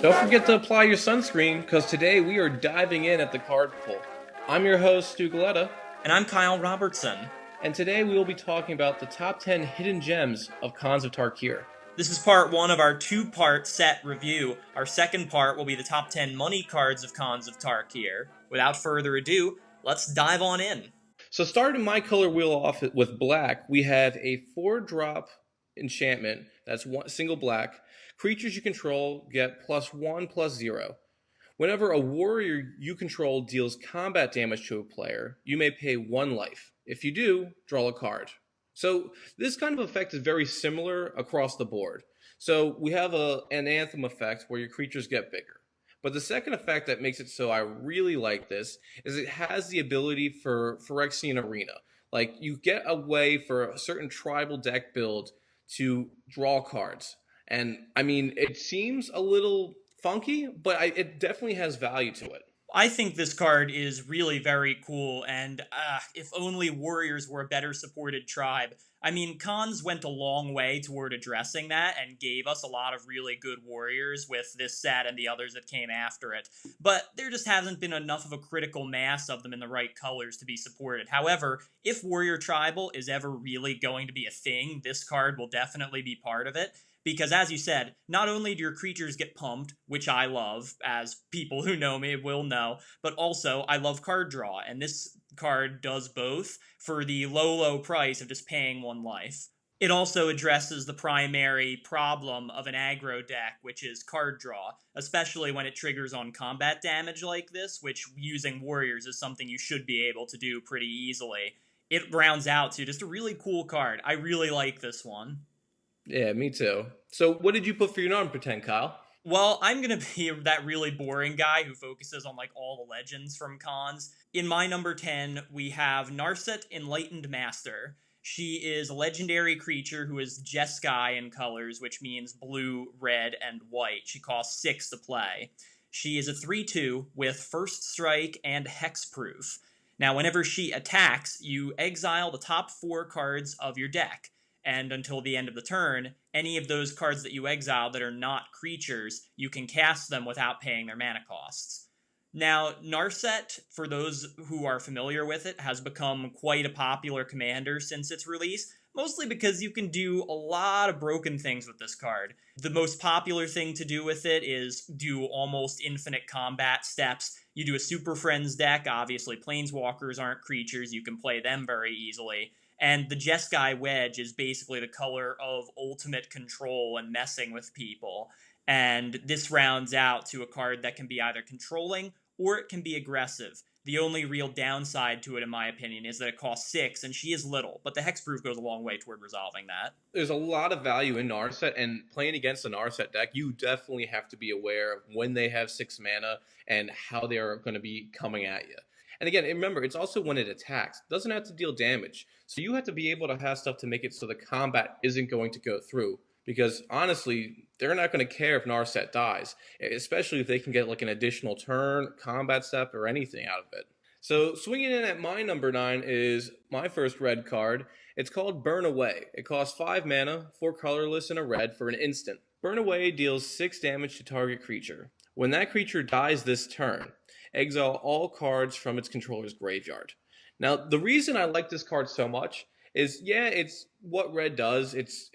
Don't forget to apply your sunscreen, because today we are diving in at the card pull. I'm your host, Stu Galetta. And I'm Kyle Robertson. And today we will be talking about the top 10 hidden gems of Khans of Tarkir. This is part one of our two-part set review. Our second part will be the top 10 money cards of Khans of Tarkir. Without further ado, let's dive on in. So starting my color wheel off with black, we have a 4-drop enchantment, that's one single black. Creatures you control get +1/+0. Whenever a warrior you control deals combat damage to a player, you may pay 1 life. If you do, draw a card. So this kind of effect is very similar across the board. So we have an Anthem effect where your creatures get bigger. But the second effect that makes it so I really like this is it has the ability for Phyrexian Arena. Like, you get a way for a certain tribal deck build to draw cards. And, I mean, it seems a little funky, but it definitely has value to it. I think this card is really very cool, and if only Warriors were a better supported tribe. I mean, Khans went a long way toward addressing that and gave us a lot of really good Warriors with this set and the others that came after it. But there just hasn't been enough of a critical mass of them in the right colors to be supported. However, if Warrior Tribal is ever really going to be a thing, this card will definitely be part of it. Because, as you said, not only do your creatures get pumped, which I love, as people who know me will know, but also I love card draw, and this card does both for the low price of just paying 1 life. It also addresses the primary problem of an aggro deck, which is card draw, especially when it triggers on combat damage like this, which using warriors is something you should be able to do pretty easily. It rounds out to just a really cool card. I really like this one. Yeah, me too. So what did you put for your non-pretend, Kyle? Well, I'm going to be that really boring guy who focuses on, like, all the legends from Khans. In my number 10, we have Narset, Enlightened Master. She is a legendary creature who is Jeskai in colors, which means blue, red, and white. She costs 6 to play. She is a 3/2 with First Strike and Hexproof. Now, whenever she attacks, you exile the top 4 cards of your deck. And until the end of the turn, any of those cards that you exile that are not creatures, you can cast them without paying their mana costs. Now, Narset, for those who are familiar with it, has become quite a popular commander since its release, mostly because you can do a lot of broken things with this card. The most popular thing to do with it is do almost infinite combat steps. You do a Super Friends deck, obviously Planeswalkers aren't creatures, you can play them very easily. And the Jeskai Wedge is basically the color of ultimate control and messing with people. And this rounds out to a card that can be either controlling or it can be aggressive. The only real downside to it, in my opinion, is that it costs 6, and she is little, but the Hexproof goes a long way toward resolving that. There's a lot of value in Narset, and playing against a Narset deck, you definitely have to be aware of when they have 6 mana and how they are going to be coming at you. And again, remember, it's also when it attacks. It doesn't have to deal damage. So you have to be able to have stuff to make it so the combat isn't going to go through. Because honestly, they're not going to care if Narset dies, especially if they can get like an additional turn, combat step, or anything out of it. So swinging in at my number 9 is my first red card. It's called Burn Away. It costs 5 mana, 4 colorless, and a red for an instant. Burn Away deals 6 damage to target creature. When that creature dies this turn, exile all cards from its controller's graveyard. Now, the reason I like this card so much is, yeah, it's what red does. It's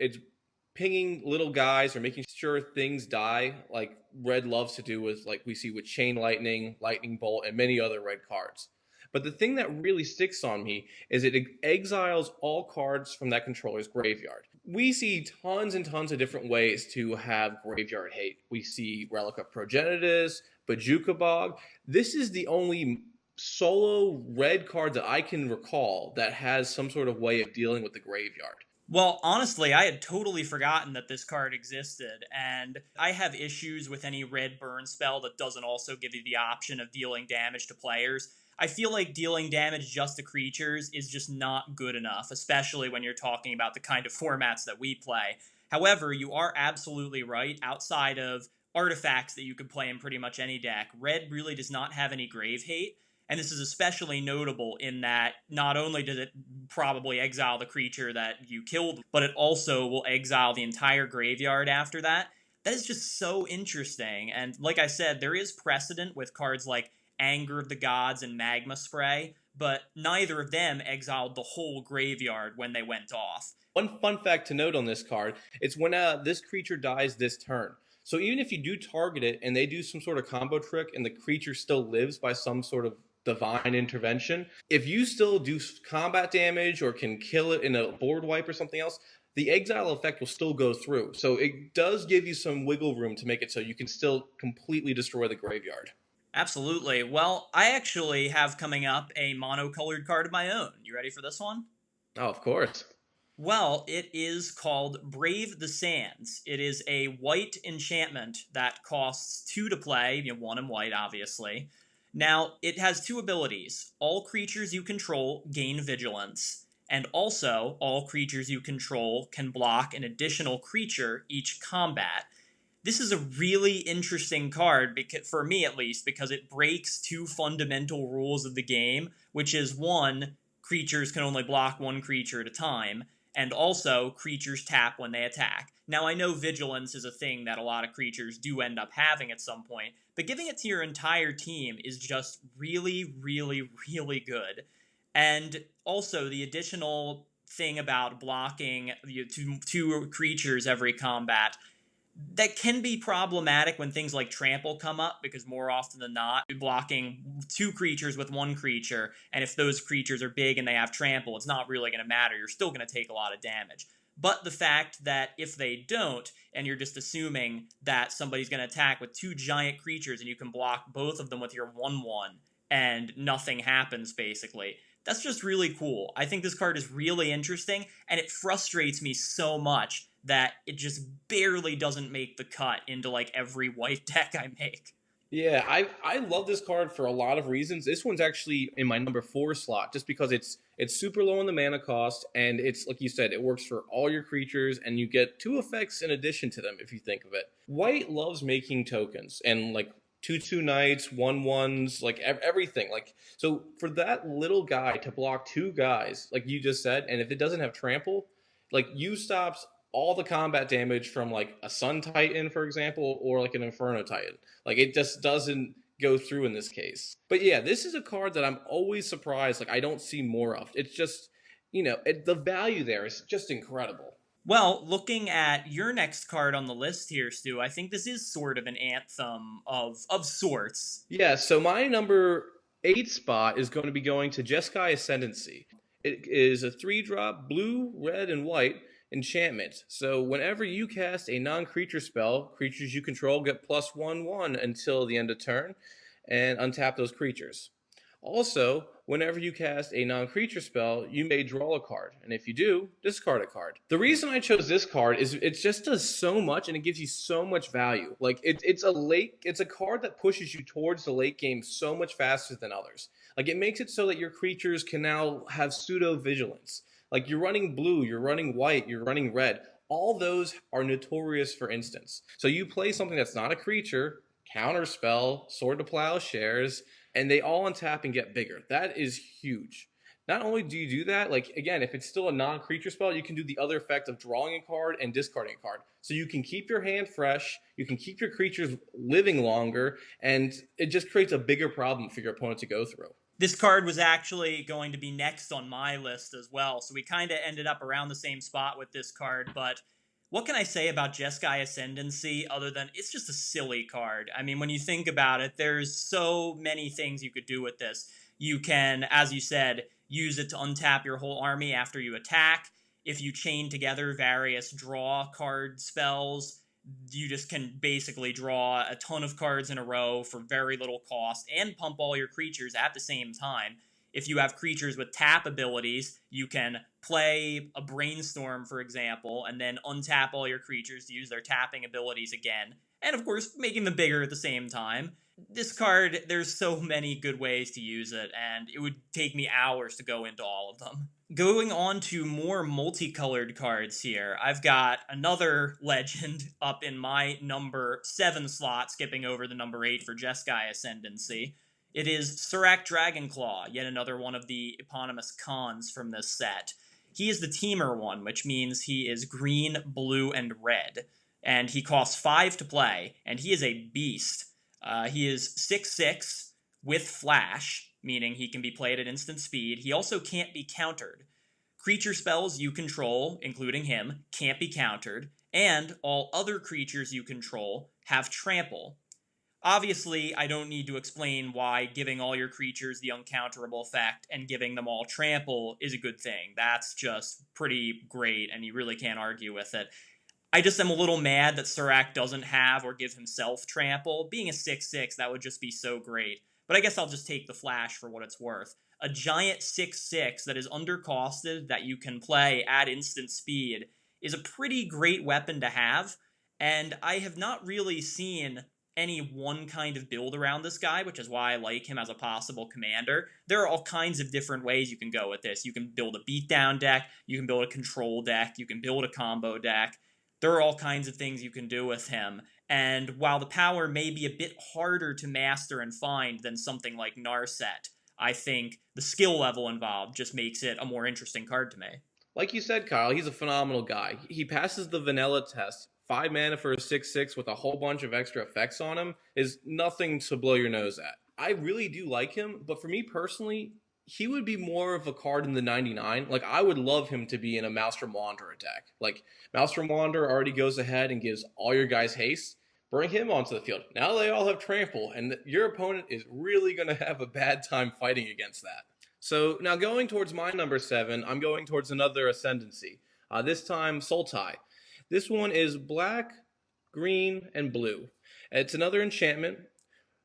pinging little guys or making sure things die, like red loves to do with, like we see with Chain Lightning, Lightning Bolt, and many other red cards. But the thing that really sticks on me is it exiles all cards from that controller's graveyard. We see tons and tons of different ways to have graveyard hate. We see Relic of Progenitus, Bojuka Bog. This is the only solo red card that I can recall that has some sort of way of dealing with the graveyard. Well, honestly, I had totally forgotten that this card existed, and I have issues with any red burn spell that doesn't also give you the option of dealing damage to players. I feel like dealing damage just to creatures is just not good enough, especially when you're talking about the kind of formats that we play. However, you are absolutely right. Outside of artifacts that you could play in pretty much any deck, red really does not have any grave hate. And this is especially notable in that not only does it probably exile the creature that you killed, but it also will exile the entire graveyard after that. That is just so interesting. And like I said, there is precedent with cards like Anger of the Gods and Magma Spray, but neither of them exiled the whole graveyard when they went off. One fun fact to note on this card, it's when this creature dies this turn. So even if you do target it and they do some sort of combo trick and the creature still lives by some sort of divine intervention, if you still do combat damage or can kill it in a board wipe or something else, the exile effect will still go through. So it does give you some wiggle room to make it so you can still completely destroy the graveyard. Absolutely. Well, I actually have coming up a monocolored card of my own. You ready for this one? Oh, of course. Well, it is called Brave the Sands. It is a white enchantment that costs 2 to play, 1 in white, obviously. Now, it has 2 abilities. All creatures you control gain vigilance, and also, all creatures you control can block an additional creature each combat. This is a really interesting card, because, for me at least, because it breaks 2 fundamental rules of the game, which is 1, creatures can only block 1 creature at a time, and also creatures tap when they attack. Now, I know vigilance is a thing that a lot of creatures do end up having at some point, but giving it to your entire team is just really, really, really good. And also, the additional thing about blocking two creatures every combat, that can be problematic when things like trample come up, because more often than not, you're blocking 2 creatures with 1 creature, and if those creatures are big and they have trample, it's not really going to matter. You're still going to take a lot of damage. But the fact that if they don't, and you're just assuming that somebody's going to attack with 2 giant creatures and you can block both of them with your 1/1 and nothing happens, basically, that's just really cool. I think this card is really interesting, and it frustrates me so much that it just barely doesn't make the cut into like every white deck I make. Yeah, I love this card for a lot of reasons. This one's actually in my number 4 slot just because it's super low on the mana cost, and it's like you said, it works for all your creatures and you get 2 effects in addition to them if you think of it. White loves making tokens and like 2/2 knights, 1/1s, like everything. Like so for that little guy to block 2 guys, like you just said, and if it doesn't have trample, like you stops all the combat damage from like a Sun Titan, for example, or like an Inferno Titan. Like it just doesn't go through in this case. But yeah, this is a card that I'm always surprised like I don't see more of. It's just, the value there is just incredible. Well, looking at your next card on the list here, Stu, I think this is sort of an anthem of sorts. Yeah, so my number 8 spot is going to be going to Sky Ascendency. It is a 3-drop blue, red, and white enchantment. So whenever you cast a non-creature spell, creatures you control get +1/1 until the end of turn, and untap those creatures. Also, whenever you cast a non-creature spell, you may draw a card, and if you do, discard a card. The reason I chose this card is it just does so much, and it gives you so much value. Like it's a card that pushes you towards the late game so much faster than others. Like it makes it so that your creatures can now have pseudo vigilance. Like you're running blue, you're running white, you're running red. All those are notorious for instance. So you play something that's not a creature, counterspell, Sword to Plowshares, and they all untap and get bigger. That is huge. Not only do you do that, like again, if it's still a non-creature spell, you can do the other effect of drawing a card and discarding a card. So you can keep your hand fresh, you can keep your creatures living longer, and it just creates a bigger problem for your opponent to go through. This card was actually going to be next on my list as well, so we kind of ended up around the same spot with this card, but what can I say about Sky Ascendency other than it's just a silly card? I mean, when you think about it, there's so many things you could do with this. You can, as you said, use it to untap your whole army after you attack. If you chain together various draw card spells, you just can basically draw a ton of cards in a row for very little cost and pump all your creatures at the same time. If you have creatures with tap abilities, you can play a Brainstorm, for example, and then untap all your creatures to use their tapping abilities again. And of course, making them bigger at the same time. This card, there's so many good ways to use it, and it would take me hours to go into all of them. Going on to more multicolored cards here, I've got another legend up in my number 7 slot, skipping over the number 8 for Sky Ascendency. It is Surrak Dragonclaw, yet another one of the eponymous Khans from this set. He is the Timur one, which means he is green, blue, and red. and he costs 5 to play, and he is a beast. He is 6/6 with flash, meaning he can be played at instant speed. He also can't be countered. Creature spells you control, including him, can't be countered, and all other creatures you control have trample. Obviously, I don't need to explain why giving all your creatures the uncounterable effect and giving them all trample is a good thing. That's just pretty great, and you really can't argue with it. I just am a little mad that Surak doesn't have or give himself trample. Being a 6/6, that would just be so great. But I guess I'll just take the flash for what it's worth. A giant 6/6 that is undercosted, that you can play at instant speed, is a pretty great weapon to have, and I have not really seen any one kind of build around this guy, which is why I like him as a possible commander. There are all kinds of different ways you can go with this. You can build a beatdown deck, you can build a control deck, you can build a combo deck. There are all kinds of things you can do with him, and while the power may be a bit harder to master and find than something like Narset, I think the skill level involved just makes it a more interesting card to me. Like you said, Kyle, he's a phenomenal guy. He passes the vanilla test. 5 mana for a 6/6 with a whole bunch of extra effects on him is nothing to blow your nose at. I really do like him, but for me personally, he would be more of a card in the 99. Like, I would love him to be in a Maelstrom Wanderer deck. Like, Maelstrom Wanderer already goes ahead and gives all your guys haste. Bring him onto the field. Now they all have trample, and your opponent is really going to have a bad time fighting against that. So now going towards my number 7, I'm going towards another Ascendancy. This time Sultai. This one is black, green, and blue. It's another enchantment.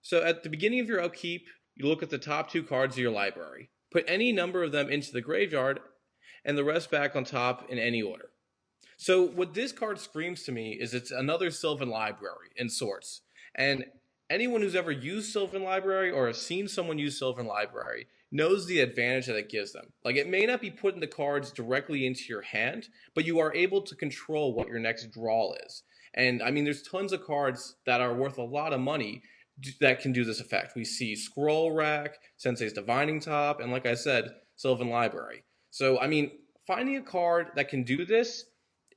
So at the beginning of your upkeep, you look at the top 2 cards of your library. Put any number of them into the graveyard, and the rest back on top in any order. So what this card screams to me is it's another Sylvan Library in sorts. And anyone who's ever used Sylvan Library or has seen someone use Sylvan Library knows the advantage that it gives them. Like, it may not be putting the cards directly into your hand, but you are able to control what your next draw is. And I mean, there's tons of cards that are worth a lot of money that can do this effect. We see Scroll Rack, Sensei's Divining Top, and like I said, Sylvan Library. So, I mean, finding a card that can do this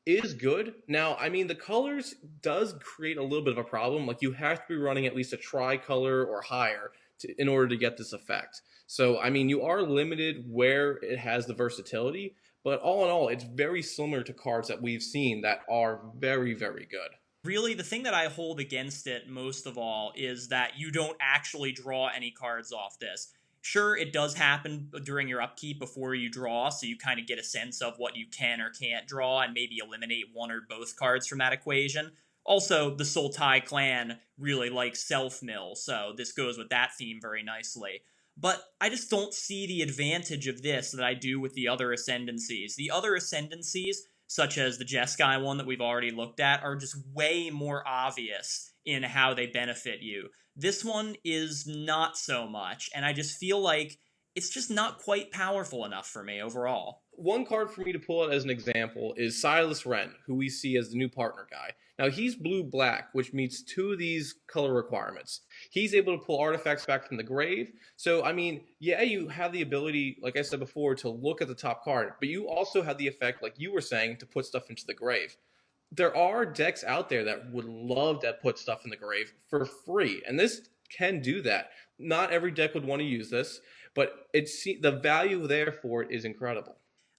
is good. Now, I mean, the colors does create a little bit of a problem. Like, you have to be running at least a tricolor or higher in order to get this effect. So, I mean, you are limited where it has the versatility, but all in all, it's very similar to cards that we've seen that are very, very good. Really, the thing that I hold against it most of all is that you don't actually draw any cards off this. Sure, it does happen during your upkeep before you draw, so you kind of get a sense of what you can or can't draw and maybe eliminate one or both cards from that equation. Also, the Sultai clan really likes self-mill, so this goes with that theme very nicely. But I just don't see the advantage of this that I do with the other Ascendancies. The other Ascendancies, such as the Jeskai one that we've already looked at, are just way more obvious in how they benefit you. This one is not so much, and I just feel like it's just not quite powerful enough for me overall. One card for me to pull out as an example is Silas Wren, who we see as the new partner guy. Now, he's blue-black, which meets 2 of these color requirements. He's able to pull artifacts back from the grave. So, I mean, yeah, you have the ability, like I said before, to look at the top card, but you also have the effect, like you were saying, to put stuff into the grave. There are decks out there that would love to put stuff in the grave for free, and this can do that. Not every deck would want to use this, but the value there for it is incredible.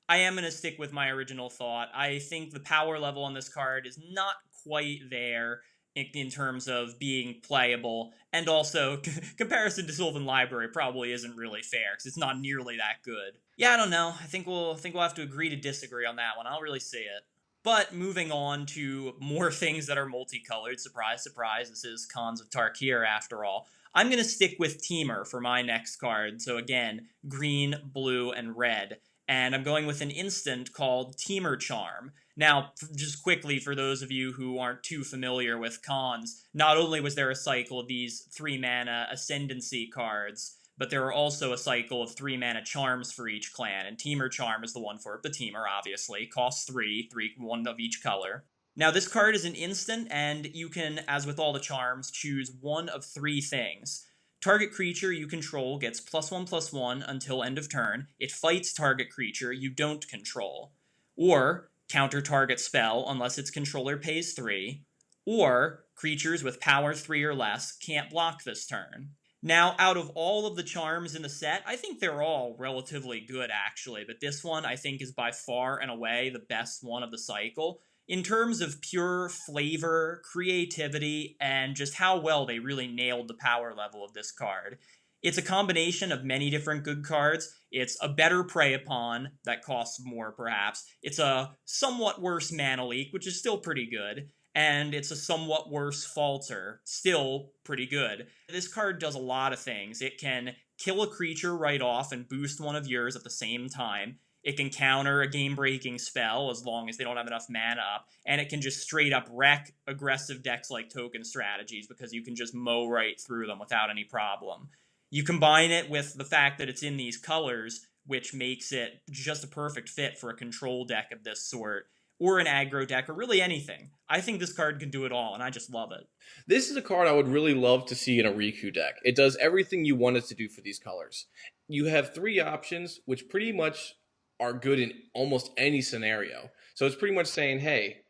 I am going to stick with my original thought. I think the power level on this card is not quite there in terms of being playable, and also comparison to Sylvan Library probably isn't really fair because it's not nearly that good. Yeah, I don't know. I think we'll have to agree to disagree on that one. I don't really see it. But moving on to more things that are multicolored, surprise, surprise, this is Khans of Tarkir after all. I'm going to stick with Timur for my next card. So again, green, blue, and red. And I'm going with an instant called Timur Charm. Now, just quickly, for those of you who aren't too familiar with Khans, not only was there a cycle of these 3-mana Ascendancy cards, but there are also a cycle of 3-mana charms for each clan, and Timur Charm is the one for it. The Timur, obviously. Costs 3, 1 of each color. Now, this card is an instant, and you can, as with all the charms, choose one of 3 things. Target creature you control gets +1/+1 until end of turn. It fights target creature you don't control. Or, counter target spell unless its controller pays 3. or creatures with power 3 or less can't block this turn. Now, out of all of the charms in the set, I think they're all relatively good actually, but this one I think is by far and away the best one of the cycle in terms of pure flavor, creativity, and just how well they really nailed the power level of this card. It's a combination of many different good cards. It's a better Prey Upon that costs more, perhaps. It's a somewhat worse Mana Leak, which is still pretty good. And it's a somewhat worse Falter, still pretty good. This card does a lot of things. It can kill a creature right off and boost one of yours at the same time. It can counter a game-breaking spell as long as they don't have enough mana up, and it can just straight up wreck aggressive decks like token strategies because you can just mow right through them without any problem. You combine it with the fact that it's in these colors, which makes it just a perfect fit for a control deck of this sort, or an aggro deck, or really anything. I think this card can do it all, and I just love it. This is a card I would really love to see in a Riku deck. It does everything you want it to do for these colors. You have three options, which pretty much are good in almost any scenario. So it's pretty much saying, hey,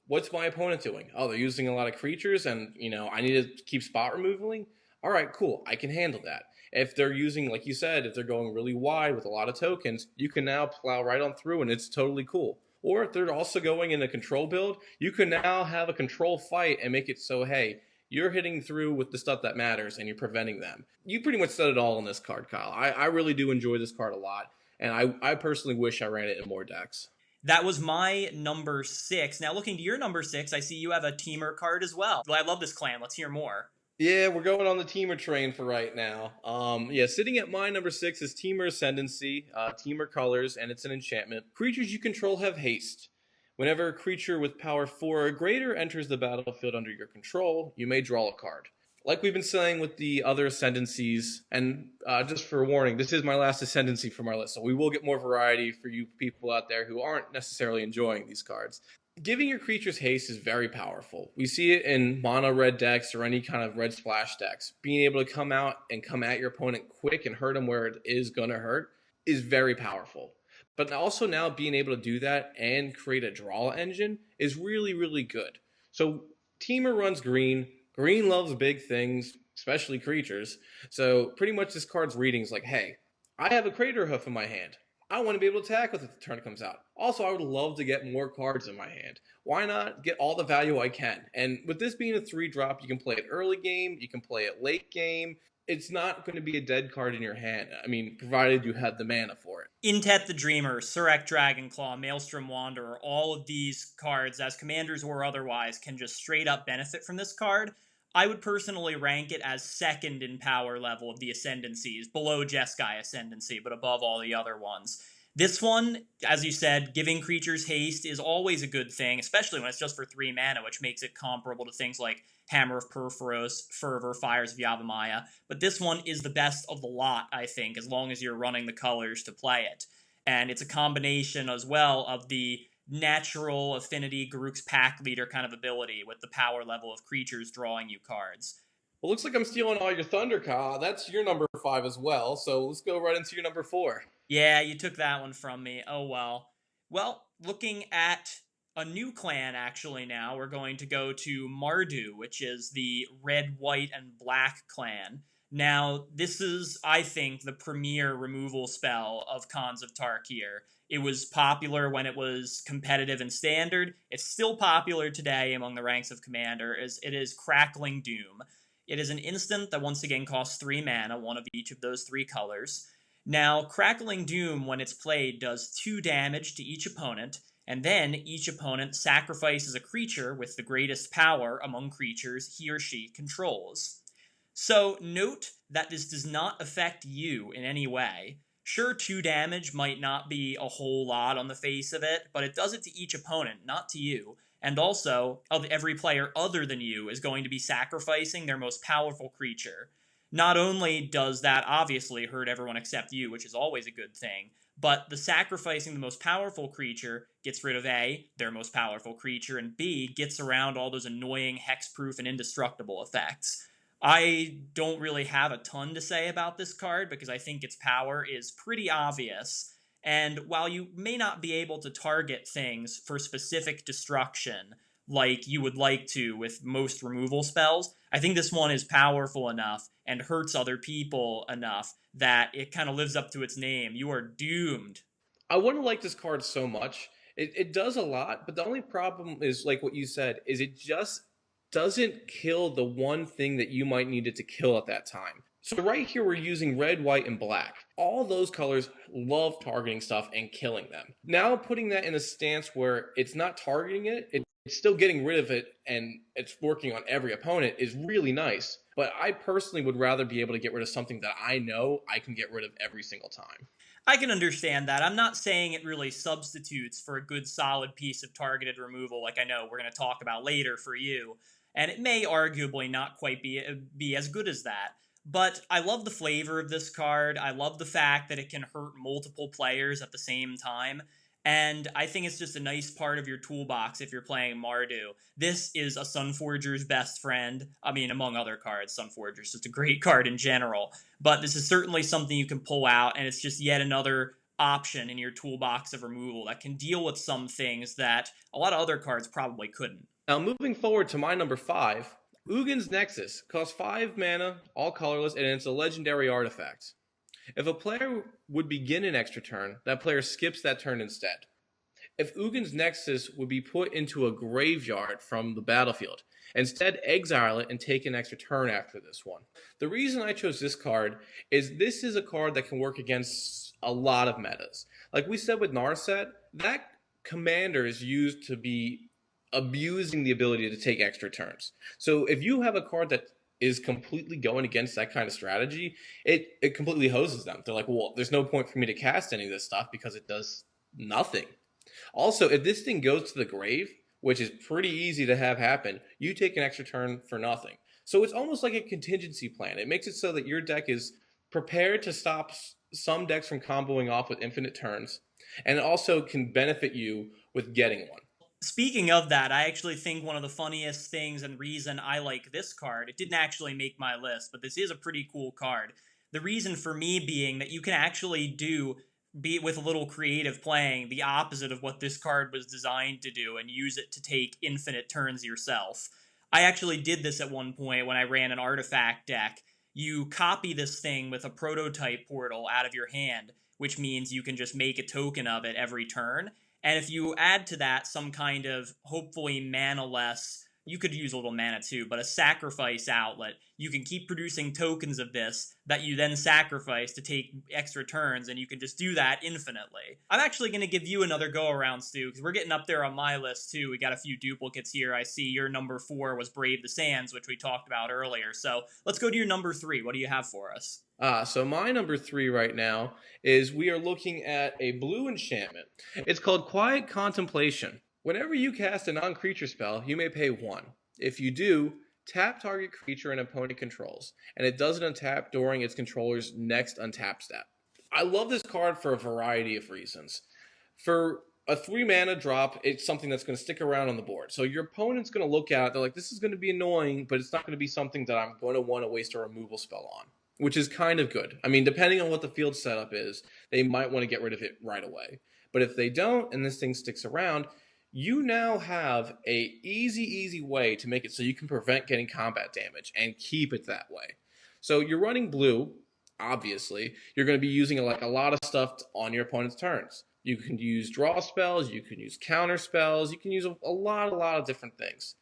what's my opponent doing? Oh, they're using a lot of creatures, and I need to keep spot removaling. All right, cool. I can handle that. If they're using, like you said, if they're going really wide with a lot of tokens, you can now plow right on through, and it's totally cool. Or if they're also going in a control build, you can now have a control fight and make it so, hey, you're hitting through with the stuff that matters and you're preventing them. You pretty much said it all in this card, Kyle. I really do enjoy this card a lot, and I personally wish I ran it in more decks. That was my number 6. Now, looking to your number 6, I see you have a Temur card as well. I love this clan. Let's hear more. Yeah, we're going on the Timur train for right now. Yeah, sitting at my number 6 is Timur Ascendency, Timur colors, and it's an enchantment. Creatures you control have haste. Whenever a creature with power 4 or greater enters the battlefield under your control, you may draw a card. Like we've been saying with the other Ascendancies, and just for warning, this is my last Ascendancy from our list, so we will get more variety for you people out there who aren't necessarily enjoying these cards. Giving your creatures haste is very powerful. We see it in mono red decks or any kind of red splash decks. Being able to come out and come at your opponent quick and hurt them where it is going to hurt is very powerful. But also now being able to do that and create a draw engine is really, really good. So Temur runs green. Green loves big things, especially creatures. So pretty much this card's reading is like, hey, I have a Crater Hoof in my hand. I want to be able to attack with it the turn comes out. Also, I would love to get more cards in my hand. Why not get all the value I can? And with this being a 3-drop, you can play it early game, you can play it late game. It's not going to be a dead card in your hand. I mean, provided you have the mana for it. Intet the Dreamer, Surek Dragonclaw, Maelstrom Wanderer, all of these cards, as commanders or otherwise, can just straight up benefit from this card. I would personally rank it as second in power level of the Ascendancies, below Sky Ascendency, but above all the other ones. This one, as you said, giving creatures haste is always a good thing, especially when it's just for 3 mana, which makes it comparable to things like Hammer of Purphoros, Fervor, Fires of Yavimaya. But this one is the best of the lot, I think, as long as you're running the colors to play it. And it's a combination as well of the natural affinity Garruk's pack leader kind of ability with the power level of creatures drawing you cards. Well, looks like I'm stealing all your thunder, Kyle. That's your number 5 as well, so let's go right into your number 4. Yeah, you took that one from me. Oh well. Well, looking at a new clan actually now, we're going to go to Mardu, which is the red, white, and black clan. Now, this is, I think, the premier removal spell of Khans of Tarkir. It was popular when it was competitive and standard. It's still popular today among the ranks of Commander, as it is Crackling Doom. It is an instant that once again costs 3 mana, one of each of those 3 colors. Now, Crackling Doom, when it's played, does 2 damage to each opponent, and then each opponent sacrifices a creature with the greatest power among creatures he or she controls. So, note that this does not affect you in any way. Sure, 2 damage might not be a whole lot on the face of it, but it does it to each opponent, not to you. And also, every player other than you is going to be sacrificing their most powerful creature. Not only does that obviously hurt everyone except you, which is always a good thing, but the sacrificing the most powerful creature gets rid of A, their most powerful creature, and B, gets around all those annoying hexproof and indestructible effects. I don't really have a ton to say about this card because I think its power is pretty obvious, and while you may not be able to target things for specific destruction, like you would like to with most removal spells. I think this one is powerful enough and hurts other people enough that it kind of lives up to its name. You are doomed. I wouldn't like this card so much. It does a lot, but the only problem is like what you said, is it just doesn't kill the one thing that you might need it to kill at that time. So right here we're using red, white, and black. All those colors love targeting stuff and killing them. Now putting that in a stance where it's not targeting it's still getting rid of it and it's working on every opponent is really nice. But I personally would rather be able to get rid of something that I know I can get rid of every single time. I can understand that. I'm not saying it really substitutes for a good solid piece of targeted removal like I know we're going to talk about later for you. And it may arguably not quite be as good as that. But I love the flavor of this card. I love the fact that it can hurt multiple players at the same time. And I think it's just a nice part of your toolbox if you're playing Mardu. This is a Sunforger's best friend. I mean, among other cards, Sunforger's just a great card in general. But this is certainly something you can pull out, and it's just yet another option in your toolbox of removal that can deal with some things that a lot of other cards probably couldn't. Now moving forward to my number 5, Logans Nexus costs 5 mana, all colorless, and it's a legendary artifact. If a player would begin an extra turn, that player skips that turn instead. If Logans Nexus would be put into a graveyard from the battlefield, instead exile it and take an extra turn after this one. The reason I chose this card is this is a card that can work against a lot of metas. Like we said with Narset, that commander is used to be abusing the ability to take extra turns. So if you have a card that is completely going against that kind of strategy, it completely hoses them. They're like, well, there's no point for me to cast any of this stuff because it does nothing. Also, if this thing goes to the grave, which is pretty easy to have happen, you take an extra turn for nothing. So it's almost like a contingency plan. It makes it so that your deck is prepared to stop some decks from comboing off with infinite turns, and it also can benefit you with getting one. Speaking of that, I actually think one of the funniest things and reason I like this card, it didn't actually make my list, but this is a pretty cool card. The reason for me being that you can actually do, be it with a little creative playing, the opposite of what this card was designed to do and use it to take infinite turns yourself. I actually did this at one point when I ran an artifact deck. You copy this thing with a prototype portal out of your hand, which means you can just make a token of it every turn. And if you add to that some kind of, hopefully mana-less, you could use a little mana too, but a sacrifice outlet, you can keep producing tokens of this that you then sacrifice to take extra turns, and you can just do that infinitely. I'm actually going to give you another go-around, Stu, because we're getting up there on my list too. We got a few duplicates here. I see your number 4 was Brave the Sands, which we talked about earlier. So let's go to your number 3. What do you have for us? So my number 3 right now is we are looking at a blue enchantment. It's called Quiet Contemplation. Whenever you cast a non-creature spell, you may pay 1. If you do, tap target creature an opponent controls, and it doesn't untap during its controller's next untap step. I love this card for a variety of reasons. For a 3 mana drop, it's something that's going to stick around on the board. So your opponent's going to look at it, they're like, this is going to be annoying, but it's not going to be something that I'm going to want to waste a removal spell on, which is kind of good. I mean, depending on what the field setup is, they might want to get rid of it right away. But if they don't, and this thing sticks around, you now have a easy way to make it so you can prevent getting combat damage and keep it that way. So you're running blue, obviously. You're going to be using like a lot of stuff on your opponent's turns. You can use draw spells, you can use counter spells, you can use a lot of different things.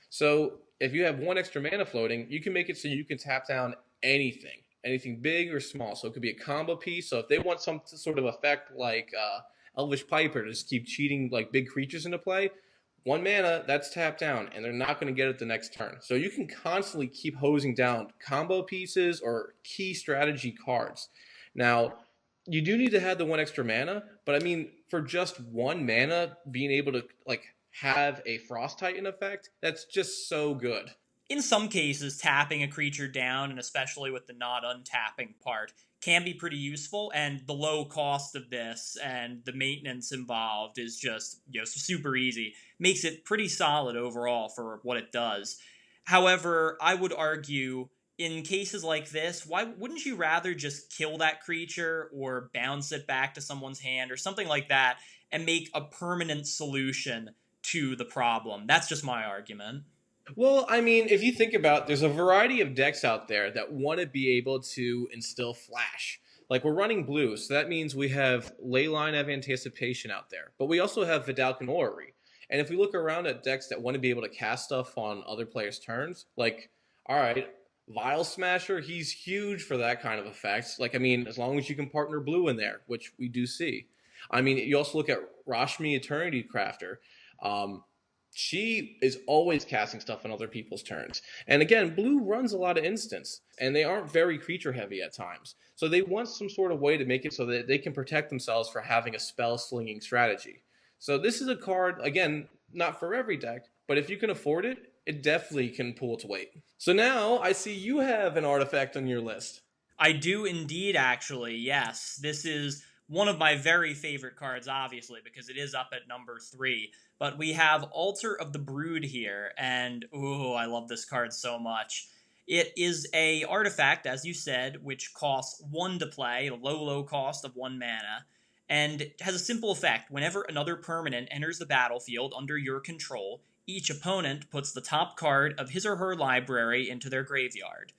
So if you have 1 extra mana floating, you can make it so you can tap down anything big or small. So it could be a combo piece. So if they want some sort of effect like Elvish Piper to just keep cheating like big creatures into play, 1 mana, that's tapped down, and they're not going to get it the next turn. So you can constantly keep hosing down combo pieces or key strategy cards. Now, you do need to have the 1 extra mana, but I mean, for just 1 mana, being able to like have a Frost Titan effect, that's just so good. In some cases, tapping a creature down, and especially with the not untapping part, can be pretty useful, and the low cost of this and the maintenance involved is just, super easy. Makes it pretty solid overall for what it does. However, I would argue in cases like this, why wouldn't you rather just kill that creature or bounce it back to someone's hand or something like that and make a permanent solution to the problem. That's just my argument. Well, I mean, if you think about it, there's a variety of decks out there that want to be able to instill flash. Like we're running blue, so that means we have Leyline of Anticipation out there. But we also have Vidalcan Orrery. And if we look around at decks that want to be able to cast stuff on other players' turns, like, all right, Vile Smasher, he's huge for that kind of effect. Like, I mean, as long as you can partner blue in there, which we do see. I mean, you also look at Rashmi Eternity Crafter. Um, she is always casting stuff on other people's turns. And again, blue runs a lot of instants, and they aren't very creature heavy at times. So they want some sort of way to make it so that they can protect themselves for having a spell slinging strategy. So this is a card, again, not for every deck, but if you can afford it, it definitely can pull its weight. So now I see you have an artifact on your list. I do indeed, actually, yes. This is one of my very favorite cards, obviously, because it is up at number 3. But we have Altar of the Brood here, and ooh, I love this card so much. It is a artifact, as you said, which costs 1 to play, a low cost of 1 mana, and has a simple effect. Whenever another permanent enters the battlefield under your control, each opponent puts the top card of his or her library into their graveyard.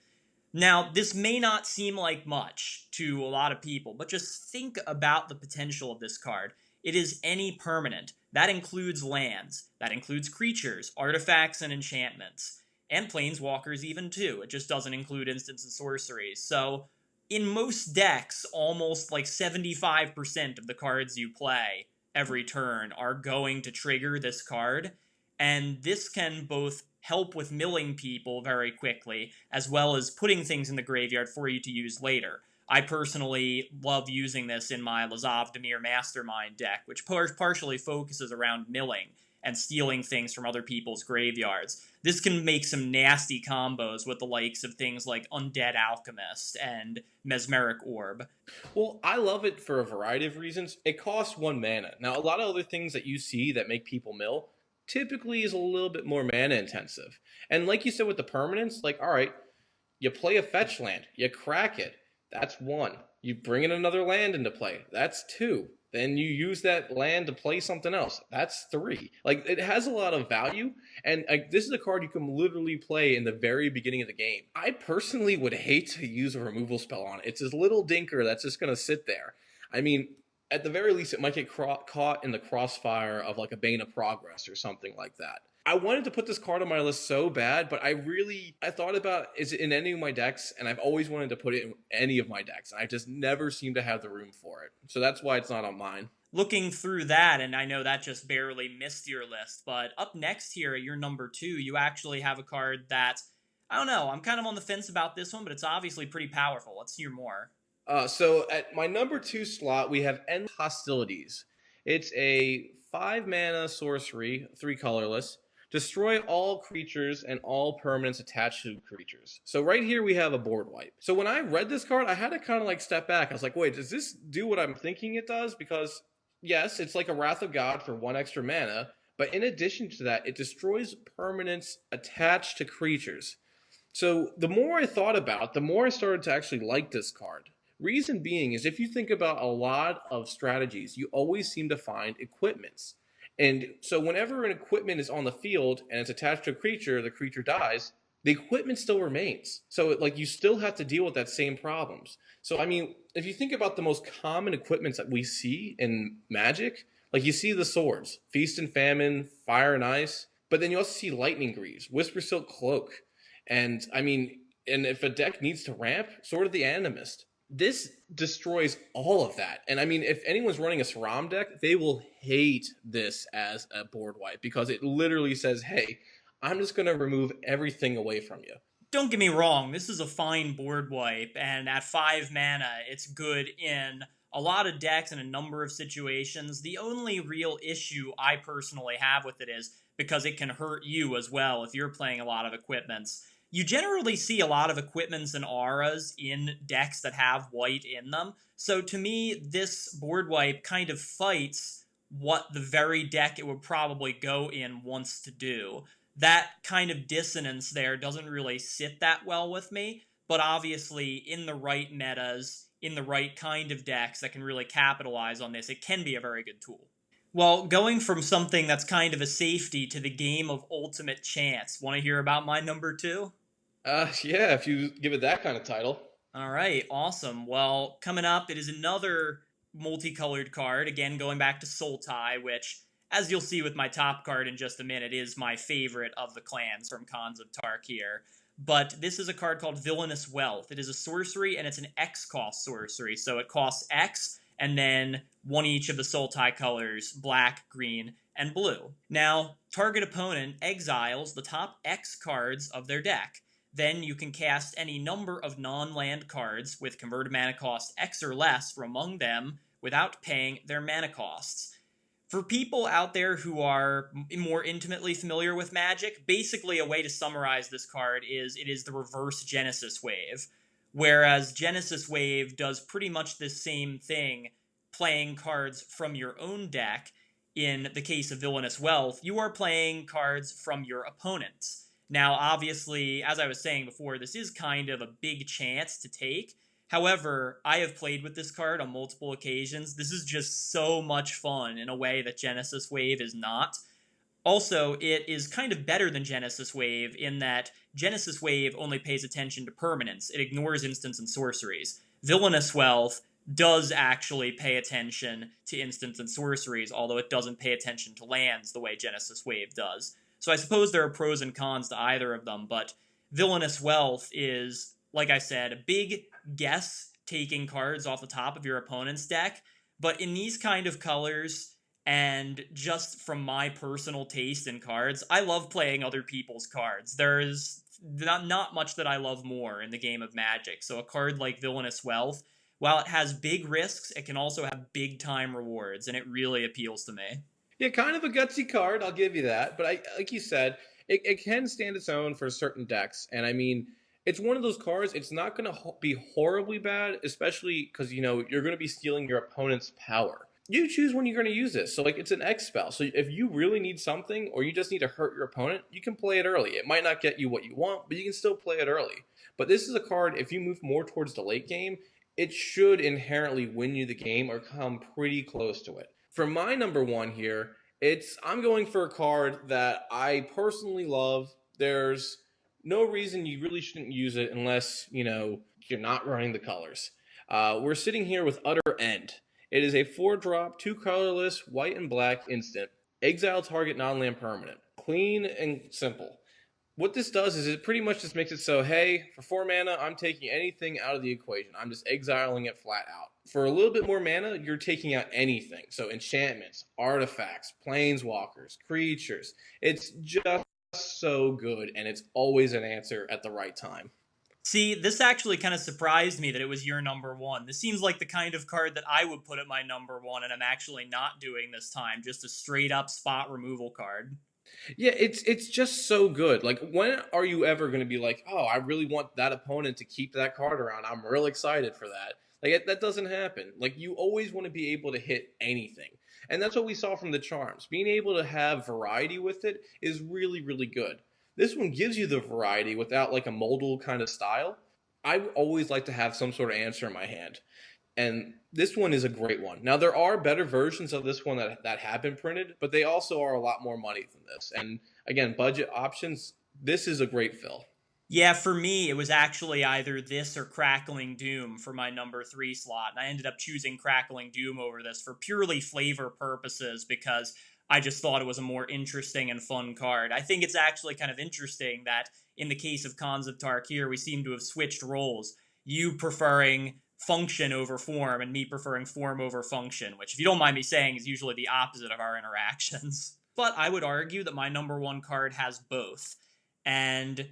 Now, this may not seem like much to a lot of people, but just think about the potential of this card. It is any permanent. That includes lands. That includes creatures, artifacts, and enchantments. And planeswalkers even too. It just doesn't include instants and sorceries. So, in most decks, almost like 75% of the cards you play every turn are going to trigger this card. And this can both help with milling people very quickly, as well as putting things in the graveyard for you to use later. I personally love using this in my Lazavdemir Mastermind deck, which partially focuses around milling and stealing things from other people's graveyards. This can make some nasty combos with the likes of things like Undead Alchemist and Mesmeric Orb. Well, I love it for a variety of reasons. It costs 1 mana. Now, a lot of other things that you see that make people mill typically is a little bit more mana intensive. And like you said with the permanents, like, all right, you play a fetch land, you crack it, that's 1. You bring in another land into play, that's 2. Then you use that land to play something else, that's 3. Like, it has a lot of value, and this is a card you can literally play in the very beginning of the game. I personally would hate to use a removal spell on it. It's this little dinker that's just going to sit there. I mean, at the very least, it might get caught in the crossfire of like a Bane of Progress or something like that. I wanted to put this card on my list so bad, but I thought about, is it in any of my decks? And I've always wanted to put it in any of my decks. And I just never seem to have the room for it. So that's why it's not on mine. Looking through that, and I know that just barely missed your list, but up next here at your number 2, you actually have a card that, I don't know, I'm kind of on the fence about this one, but it's obviously pretty powerful. Let's hear more. So at my number 2 slot, we have End Hostilities. It's a 5 mana sorcery, 3 colorless. Destroy all creatures and all permanents attached to creatures. So right here we have a board wipe. So when I read this card, I had to kind of like step back. I was like, wait, does this do what I'm thinking it does? Because yes, it's like a Wrath of God for 1 extra mana. But in addition to that, it destroys permanents attached to creatures. So the more I thought about it, the more I started to actually like this card. Reason being is if you think about a lot of strategies, you always seem to find equipments. And so whenever an equipment is on the field and it's attached to a creature, the creature dies, the equipment still remains. So like you still have to deal with that same problems. So I mean, if you think about the most common equipments that we see in Magic, like you see the swords, Feast and Famine, Fire and Ice, but then you also see Lightning Greaves, Whisper Silk Cloak. And I mean, and if a deck needs to ramp, Sword of the Animist. This destroys all of that. And I mean, if anyone's running a Saram deck, they will hate this as a board wipe because it literally says, hey, I'm just going to remove everything away from you. Don't get me wrong, this is a fine board wipe, and at 5 mana, it's good in a lot of decks in a number of situations. The only real issue I personally have with it is because it can hurt you as well if you're playing a lot of equipments. You generally see a lot of equipments and auras in decks that have white in them. So to me, this board wipe kind of fights what the very deck it would probably go in wants to do. That kind of dissonance there doesn't really sit that well with me, but obviously in the right metas, in the right kind of decks that can really capitalize on this, it can be a very good tool. Well, going from something that's kind of a safety to the game of ultimate chance. Want to hear about my number two? Yeah, if you give it that kind of title. All right, awesome. Well, coming up, it is another multicolored card. Again, going back to Sultai, which, as you'll see with my top card in just a minute, is my favorite of the clans from Khans of Tarkir. But this is a card called Villainous Wealth. It is a sorcery, and it's an X cost sorcery. So it costs X, and then one each of the Sultai colors, black, green, and blue. Now, target opponent exiles the top X cards of their deck. Then you can cast any number of non-land cards with converted mana cost X or less from among them without paying their mana costs. For people out there who are more intimately familiar with Magic, basically a way to summarize this card is it is the reverse Genesis Wave. Whereas Genesis Wave does pretty much the same thing, playing cards from your own deck. In the case of Villainous Wealth, you are playing cards from your opponents. Now, obviously, as I was saying before, this is kind of a big chance to take. However, I have played with this card on multiple occasions. This is just so much fun in a way that Genesis Wave is not. Also, it is kind of better than Genesis Wave in that Genesis Wave only pays attention to permanents. It ignores instants and sorceries. Villainous Wealth does actually pay attention to instants and sorceries, although it doesn't pay attention to lands the way Genesis Wave does. So I suppose there are pros and cons to either of them, but Villainous Wealth is, like I said, a big guess taking cards off the top of your opponent's deck. But in these kind of colors, and just from my personal taste in cards, I love playing other people's cards. There's not much that I love more in the game of Magic. So a card like Villainous Wealth, while it has big risks, it can also have big time rewards, and it really appeals to me. Yeah, kind of a gutsy card, I'll give you that. But like you said, it can stand its own for certain decks. And I mean, it's one of those cards. It's not going to be horribly bad, especially because you're going to be stealing your opponent's power. You choose when you're going to use this. So like it's an X spell. So if you really need something, or you just need to hurt your opponent, you can play it early. It might not get you what you want, but you can still play it early. But this is a card. If you move more towards the late game, it should inherently win you the game or come pretty close to it. For my number one here, I'm going for a card that I personally love. There's no reason you really shouldn't use it unless, you're not running the colors. We're sitting here with Utter End. It is a 4-drop, 2 colorless, white and black instant. Exile target non-land permanent. Clean and simple. What this does is it pretty much just makes it so, hey, for 4 mana, I'm taking anything out of the equation. I'm just exiling it flat out. For a little bit more mana, you're taking out anything. So enchantments, artifacts, planeswalkers, creatures. It's just so good, and it's always an answer at the right time. See, this actually kind of surprised me that it was your number one. This seems like the kind of card that I would put at my number one, and I'm actually not doing this time. Just a straight up spot removal card. Yeah, it's just so good. Like, when are you ever going to be like, oh, I really want that opponent to keep that card around? I'm real excited for that. Like, that doesn't happen. Like, you always want to be able to hit anything. And that's what we saw from the charms. Being able to have variety with it is really, really good. This one gives you the variety without like a modal kind of style. I always like to have some sort of answer in my hand. And this one is a great one. Now there are better versions of this one that have been printed, but they also are a lot more money than this. And again, budget options. This is a great fill. Yeah, for me, it was actually either this or Crackling Doom for my number three slot. And I ended up choosing Crackling Doom over this for purely flavor purposes because I just thought it was a more interesting and fun card. I think it's actually kind of interesting that in the case of Khans of Tarkir, we seem to have switched roles. You preferring function over form and me preferring form over function, which, if you don't mind me saying, is usually the opposite of our interactions. But I would argue that my number one card has both. And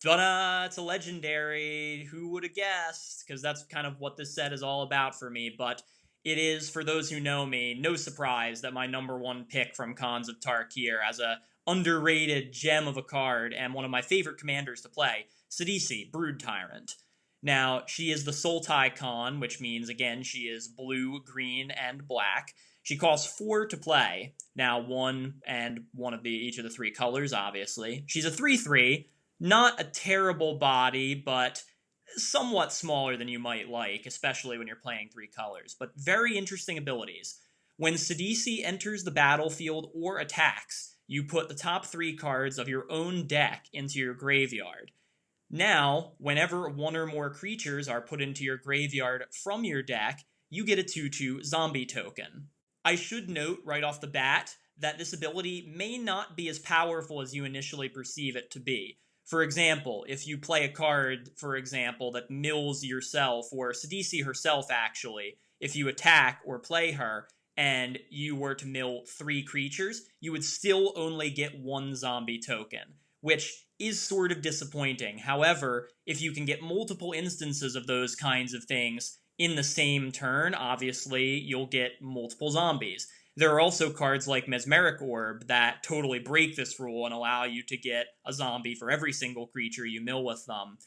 it's a legendary. Who would have guessed? Because that's kind of what this set is all about for me. But it is, for those who know me, no surprise that my number one pick from Khans of Tarkir as a underrated gem of a card and one of my favorite commanders to play, Siddi Sea, Brood Tyrant. Now, she is the Sultai Khan, which means, again, she is blue, green, and black. She costs 4 to play. Now, one of each of the 3 colors, obviously. She's a 3/3. Not a terrible body, but somewhat smaller than you might like, especially when you're playing 3 colors. But very interesting abilities. When Siddi Sea enters the battlefield or attacks, you put the top 3 cards of your own deck into your graveyard. Now, whenever one or more creatures are put into your graveyard from your deck, you get a 2/2 zombie token. I should note right off the bat that this ability may not be as powerful as you initially perceive it to be. For example, if you play a card, for example, that mills yourself, or Siddi Sea herself actually, if you attack or play her, and you were to mill 3 creatures, you would still only get 1 zombie token, which is sort of disappointing. However, if you can get multiple instances of those kinds of things in the same turn, obviously you'll get multiple zombies. There are also cards like Mesmeric Orb that totally break this rule and allow you to get a zombie for every single creature you mill with them.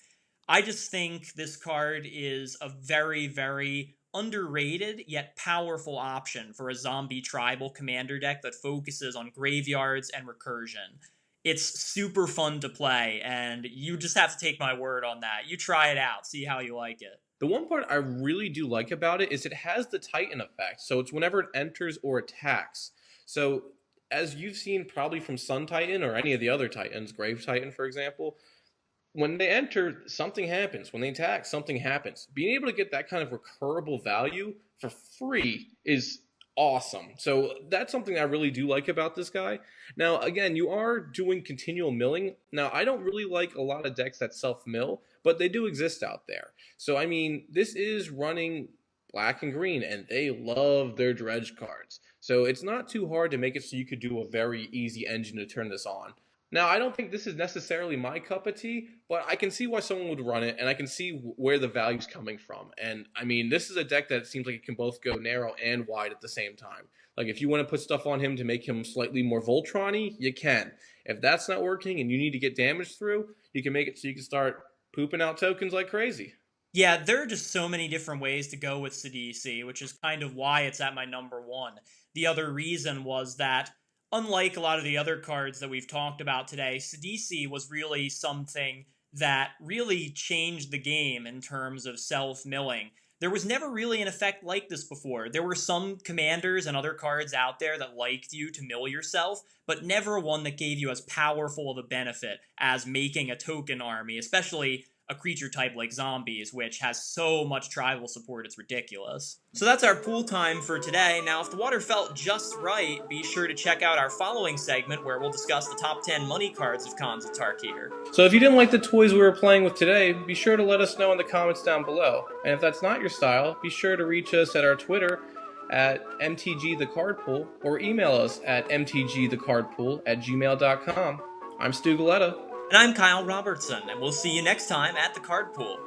I just think this card is a very, very underrated yet powerful option for a zombie tribal commander deck that focuses on graveyards and recursion. It's super fun to play, and you just have to take my word on that. You try it out, see how you like it. The one part I really do like about it is it has the Titan effect. So it's whenever it enters or attacks. So as you've seen probably from Sun Titan or any of the other Titans, Grave Titan for example, when they enter, something happens. When they attack, something happens. Being able to get that kind of recurable value for free is awesome. So that's something I really do like about this guy. Now, again, you are doing continual milling. Now, I don't really like a lot of decks that self-mill, but they do exist out there. So, I mean, this is running black and green, and they love their dredge cards. So it's not too hard to make it so you could do a very easy engine to turn this on. Now, I don't think this is necessarily my cup of tea, but I can see why someone would run it, and I can see where the value's coming from. And, I mean, this is a deck that seems like it can both go narrow and wide at the same time. Like, if you want to put stuff on him to make him slightly more Voltron-y, you can. If that's not working and you need to get damage through, you can make it so you can start pooping out tokens like crazy. Yeah, there are just so many different ways to go with Siddi Sea, which is kind of why it's at my number 1. The other reason was that unlike a lot of the other cards that we've talked about today, Siddi Sea was really something that really changed the game in terms of self-milling. There was never really an effect like this before. There were some commanders and other cards out there that liked you to mill yourself, but never one that gave you as powerful of a benefit as making a token army, especially a creature type like zombies, which has so much tribal support it's ridiculous. So that's our pool time for today. Now, if the water felt just right, be sure to check out our following segment where we'll discuss the top 10 money cards of Khans of Tarkir. So if you didn't like the toys we were playing with today, be sure to let us know in the comments down below. And if that's not your style, be sure to reach us at our Twitter at mtgthecardpool or email us at mtgthecardpool@gmail.com. I'm Stu Galetta. And I'm Kyle Robertson, and we'll see you next time at the Card Pool.